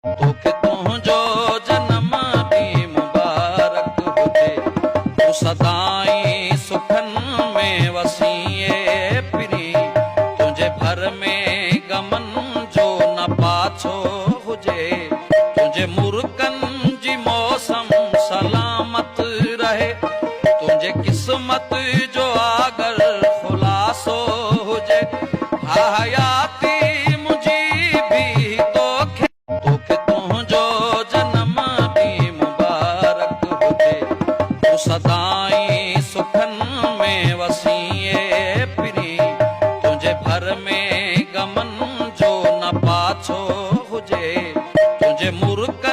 तोखे तुंहिंजो जनम ॾींहुं मुबारक हुजे, तूं सदाईं सुखनि में वसीए फिरी, तुंहिंजे भर में गमनि जो न पाछो हुजे, तुंहिंजे मुर्कनि जी मौसम सलामत रहे, तुंहिंजे क़िस्मत जो आगर खुलासो हुजे। हयाती मुंहिंजी भी तोखे तुंहिंजो जनम ॾींहुं मुबारक हुजे, तूं सदाईं सुखनि में वसीए फिरी, तुंहिंजे भर में गमनि जो न पाछो हुजे, तुंहिंजे मुर्क